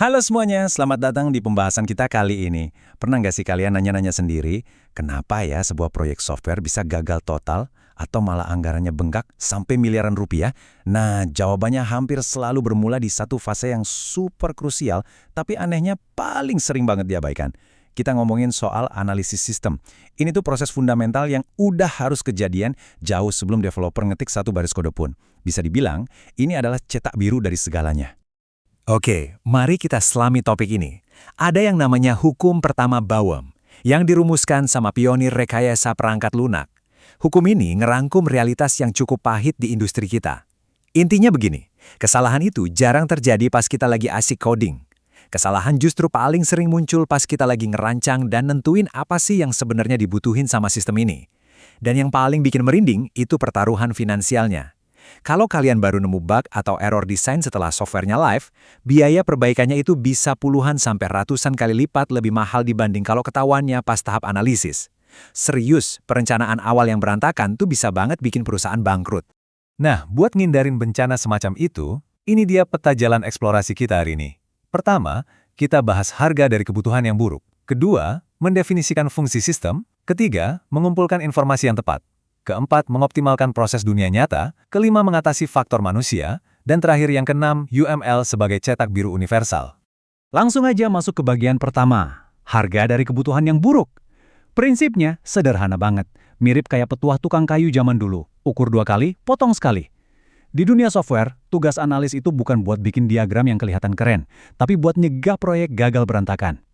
Halo semuanya, selamat datang di pembahasan kita kali ini. Pernah nggak sih kalian nanya-nanya sendiri, kenapa ya sebuah proyek software bisa gagal total atau malah anggarannya bengkak sampai miliaran rupiah? Nah, jawabannya hampir selalu bermula di satu fase yang super krusial, tapi anehnya paling sering banget diabaikan. Kita ngomongin soal analisis sistem. Ini tuh proses fundamental yang udah harus kejadian jauh sebelum developer ngetik satu baris kode pun. Bisa dibilang, ini adalah cetak biru dari segalanya. Oke, mari kita selami topik ini. Ada yang namanya hukum pertama Bohm, yang dirumuskan sama pionir rekayasa perangkat lunak. Hukum ini ngerangkum realitas yang cukup pahit di industri kita. Intinya begini, kesalahan itu jarang terjadi pas kita lagi asik coding. Kesalahan justru paling sering muncul pas kita lagi ngerancang dan nentuin apa sih yang sebenarnya dibutuhin sama sistem ini. Dan yang paling bikin merinding itu pertaruhan finansialnya. Kalau kalian baru nemu bug atau error desain setelah softwarenya live, biaya perbaikannya itu bisa puluhan sampai ratusan kali lipat lebih mahal dibanding kalau ketahuannya pas tahap analisis. Serius, perencanaan awal yang berantakan tuh bisa banget bikin perusahaan bangkrut. Nah, buat ngindarin bencana semacam itu, ini dia peta jalan eksplorasi kita hari ini. Pertama, kita bahas harga dari kebutuhan yang buruk. Kedua, mendefinisikan fungsi sistem. Ketiga, mengumpulkan informasi yang tepat. Keempat, mengoptimalkan proses dunia nyata. Kelima, mengatasi faktor manusia. Dan terakhir yang keenam, UML sebagai cetak biru universal. Langsung aja masuk ke bagian pertama, harga dari kebutuhan yang buruk. Prinsipnya sederhana banget, mirip kayak petuah tukang kayu zaman dulu, ukur 2 kali, potong sekali. Di dunia software, tugas analis itu bukan buat bikin diagram yang kelihatan keren, tapi buat nyegah proyek gagal berantakan.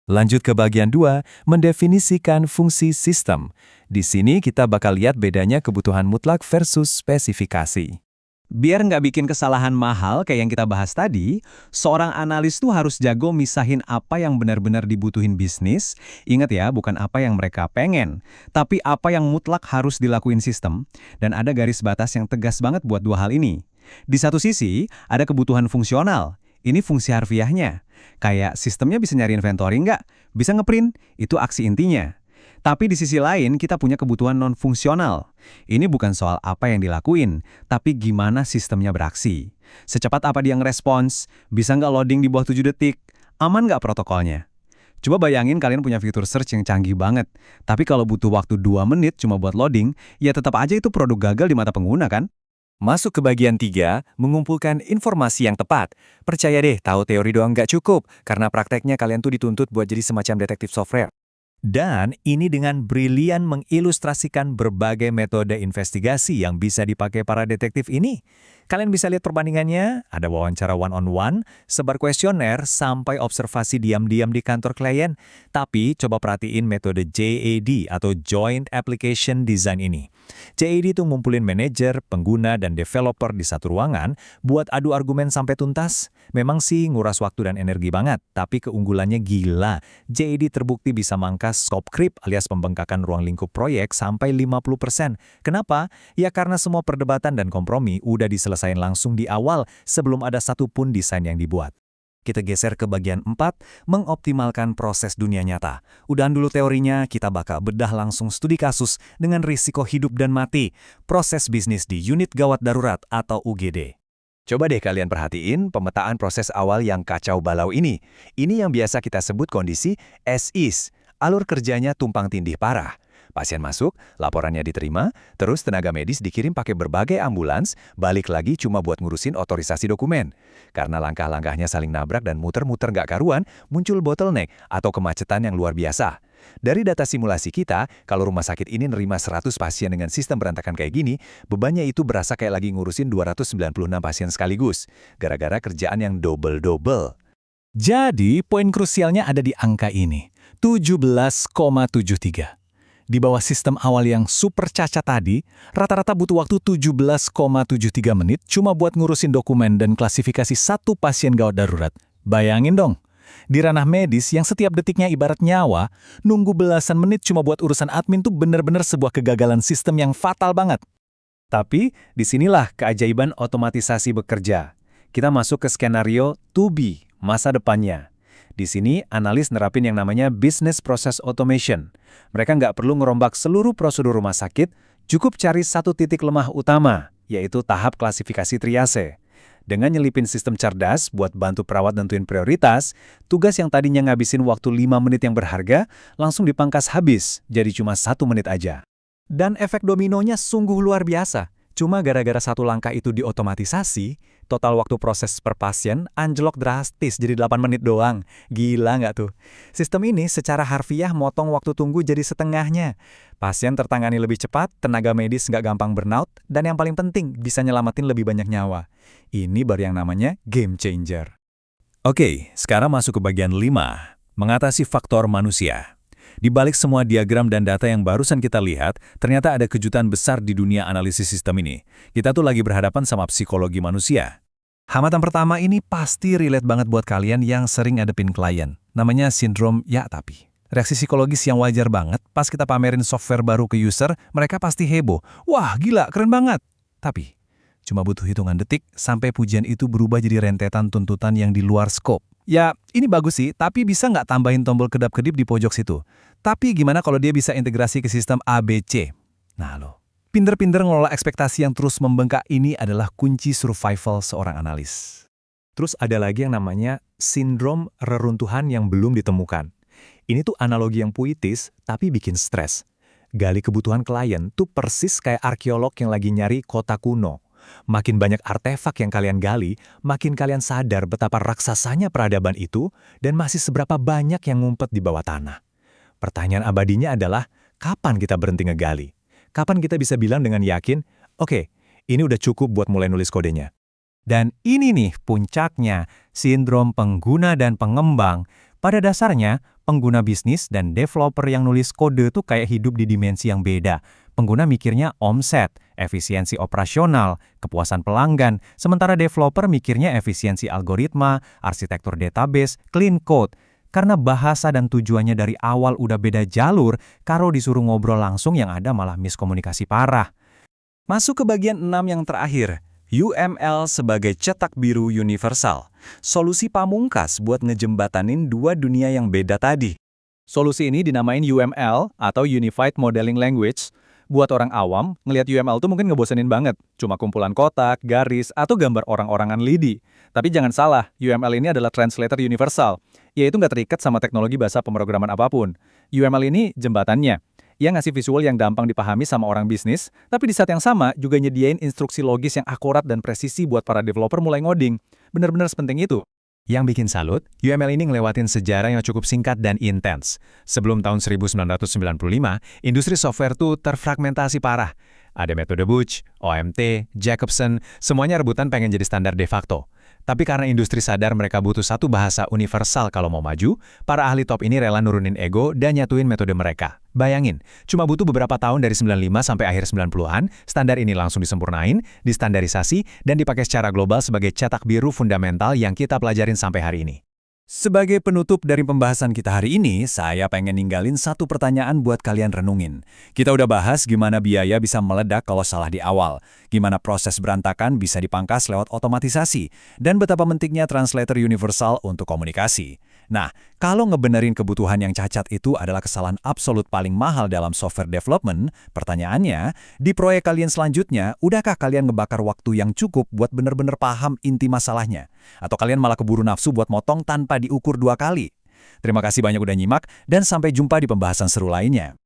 Lanjut ke bagian 2, mendefinisikan fungsi sistem. Di sini kita bakal lihat bedanya kebutuhan mutlak versus spesifikasi. Biar nggak bikin kesalahan mahal kayak yang kita bahas tadi, seorang analis tuh harus jago misahin apa yang benar-benar dibutuhin bisnis. Ingat ya, bukan apa yang mereka pengen, tapi apa yang mutlak harus dilakuin sistem. Dan ada garis batas yang tegas banget buat dua hal ini. Di satu sisi, ada kebutuhan fungsional. Ini fungsi harfiahnya. Kayak sistemnya bisa nyari inventory nggak? Bisa ngeprint? Itu aksi intinya. Tapi di sisi lain, kita punya kebutuhan non-fungsional. Ini bukan soal apa yang dilakuin, tapi gimana sistemnya beraksi. Secepat apa dia ngerespons? Bisa nggak loading di bawah 7 detik? Aman nggak protokolnya? Coba bayangin kalian punya fitur search yang canggih banget. Tapi kalau butuh waktu 2 menit cuma buat loading, ya tetap aja itu produk gagal di mata pengguna kan? Masuk ke bagian 3, mengumpulkan informasi yang tepat. Percaya deh, tahu teori doang nggak cukup, karena prakteknya kalian tuh dituntut buat jadi semacam detektif software. Dan ini dengan brilian mengilustrasikan berbagai metode investigasi yang bisa dipakai para detektif ini. Kalian bisa lihat perbandingannya, ada wawancara one-on-one, sebar kuesioner, sampai observasi diam-diam di kantor klien. Tapi coba perhatiin metode JAD atau Joint Application Design ini. JAD itu ngumpulin manajer, pengguna, dan developer di satu ruangan buat adu argumen sampai tuntas. Memang sih nguras waktu dan energi banget, tapi keunggulannya gila. JAD terbukti bisa mangkas scope creep alias pembengkakan ruang lingkup proyek sampai 50%. Kenapa? Ya karena semua perdebatan dan kompromi udah diselesain langsung di awal sebelum ada satupun desain yang dibuat. Kita geser ke bagian 4, mengoptimalkan proses dunia nyata. Udahan dulu teorinya, kita bakal bedah langsung studi kasus dengan risiko hidup dan mati, proses bisnis di unit gawat darurat atau UGD. Coba deh kalian perhatiin pemetaan proses awal yang kacau balau ini. Ini yang biasa kita sebut kondisi as is. Alur kerjanya tumpang tindih parah. Pasien masuk, laporannya diterima, terus tenaga medis dikirim pakai berbagai ambulans, balik lagi cuma buat ngurusin otorisasi dokumen. Karena langkah-langkahnya saling nabrak dan muter-muter nggak karuan, muncul bottleneck atau kemacetan yang luar biasa. Dari data simulasi kita, kalau rumah sakit ini nerima 100 pasien dengan sistem berantakan kayak gini, bebannya itu berasa kayak lagi ngurusin 296 pasien sekaligus, gara-gara kerjaan yang double-double. Jadi, poin krusialnya ada di angka ini, 17,73. Di bawah sistem awal yang super cacat tadi, rata-rata butuh waktu 17,73 menit cuma buat ngurusin dokumen dan klasifikasi satu pasien gawat darurat. Bayangin dong, di ranah medis yang setiap detiknya ibarat nyawa, nunggu belasan menit cuma buat urusan admin tuh bener-bener sebuah kegagalan sistem yang fatal banget. Tapi disinilah keajaiban otomatisasi bekerja. Kita masuk ke skenario to be, masa depannya. Di sini, analis nerapin yang namanya Business Process Automation. Mereka nggak perlu ngerombak seluruh prosedur rumah sakit, cukup cari satu titik lemah utama, yaitu tahap klasifikasi triase. Dengan nyelipin sistem cerdas buat bantu perawat nentuin prioritas, tugas yang tadinya ngabisin waktu 5 menit yang berharga langsung dipangkas habis, jadi cuma 1 menit aja. Dan efek dominonya sungguh luar biasa. Cuma gara-gara satu langkah itu diotomatisasi, total waktu proses per pasien anjlok drastis jadi 8 menit doang. Gila nggak tuh? Sistem ini secara harfiah motong waktu tunggu jadi setengahnya. Pasien tertangani lebih cepat, tenaga medis nggak gampang burnout, dan yang paling penting bisa nyelamatin lebih banyak nyawa. Ini baru yang namanya game changer. Oke, sekarang masuk ke bagian 5, mengatasi faktor manusia. Di balik semua diagram dan data yang barusan kita lihat, ternyata ada kejutan besar di dunia analisis sistem ini. Kita tuh lagi berhadapan sama psikologi manusia. Hambatan pertama ini pasti relate banget buat kalian yang sering ngadepin klien. Namanya sindrom ya tapi. Reaksi psikologis yang wajar banget, pas kita pamerin software baru ke user, mereka pasti heboh. Wah, gila, keren banget. Tapi, cuma butuh hitungan detik sampai pujian itu berubah jadi rentetan tuntutan yang di luar skop. Ya, ini bagus sih, tapi bisa nggak tambahin tombol kedap-kedip di pojok situ? Tapi gimana kalau dia bisa integrasi ke sistem ABC? Nah loh, pinter-pinter ngelola ekspektasi yang terus membengkak ini adalah kunci survival seorang analis. Terus ada lagi yang namanya sindrom reruntuhan yang belum ditemukan. Ini tuh analogi yang puitis, tapi bikin stres. Gali kebutuhan klien tuh persis kayak arkeolog yang lagi nyari kota kuno. Makin banyak artefak yang kalian gali, makin kalian sadar betapa raksasanya peradaban itu dan masih seberapa banyak yang ngumpet di bawah tanah. Pertanyaan abadinya adalah, kapan kita berhenti ngegali? Kapan kita bisa bilang dengan yakin, oke, ini udah cukup buat mulai nulis kodenya? Dan ini nih puncaknya, sindrom pengguna dan pengembang. Pada dasarnya, pengguna bisnis dan developer yang nulis kode tuh kayak hidup di dimensi yang beda. Pengguna mikirnya omset, efisiensi operasional, kepuasan pelanggan, sementara developer mikirnya efisiensi algoritma, arsitektur database, clean code. Karena bahasa dan tujuannya dari awal udah beda jalur, karo disuruh ngobrol langsung yang ada malah miskomunikasi parah. Masuk ke bagian 6 yang terakhir, UML sebagai cetak biru universal. Solusi pamungkas buat ngejembatanin dua dunia yang beda tadi. Solusi ini dinamain UML atau Unified Modeling Language. Buat orang awam, ngelihat UML tuh mungkin ngebosenin banget. Cuma kumpulan kotak, garis, atau gambar orang-orangan lidi. Tapi jangan salah, UML ini adalah translator universal. Yaitu nggak terikat sama teknologi bahasa pemrograman apapun. UML ini jembatannya. Yang ngasih visual yang gampang dipahami sama orang bisnis, tapi di saat yang sama juga nyediain instruksi logis yang akurat dan presisi buat para developer mulai ngoding. Bener-bener sepenting itu. Yang bikin salut, UML ini ngelewatin sejarah yang cukup singkat dan intens. Sebelum tahun 1995, industri software tuh terfragmentasi parah. Ada metode Butch, OMT, Jacobson, semuanya rebutan pengen jadi standar de facto. Tapi karena industri sadar mereka butuh satu bahasa universal kalau mau maju, para ahli top ini rela nurunin ego dan nyatuin metode mereka. Bayangin, cuma butuh beberapa tahun dari 95 sampai akhir 90-an, standar ini langsung disempurnain, distandarisasi, dan dipakai secara global sebagai cetak biru fundamental yang kita pelajarin sampai hari ini. Sebagai penutup dari pembahasan kita hari ini, saya pengen ninggalin satu pertanyaan buat kalian renungin. Kita udah bahas gimana biaya bisa meledak kalau salah di awal, gimana proses berantakan bisa dipangkas lewat otomatisasi, dan betapa pentingnya translator universal untuk komunikasi. Nah, kalau ngebenerin kebutuhan yang cacat itu adalah kesalahan absolut paling mahal dalam software development, pertanyaannya, di proyek kalian selanjutnya, udahkah kalian ngebakar waktu yang cukup buat bener-bener paham inti masalahnya? Atau kalian malah keburu nafsu buat motong tanpa diukur 2 kali? Terima kasih banyak udah nyimak, dan sampai jumpa di pembahasan seru lainnya.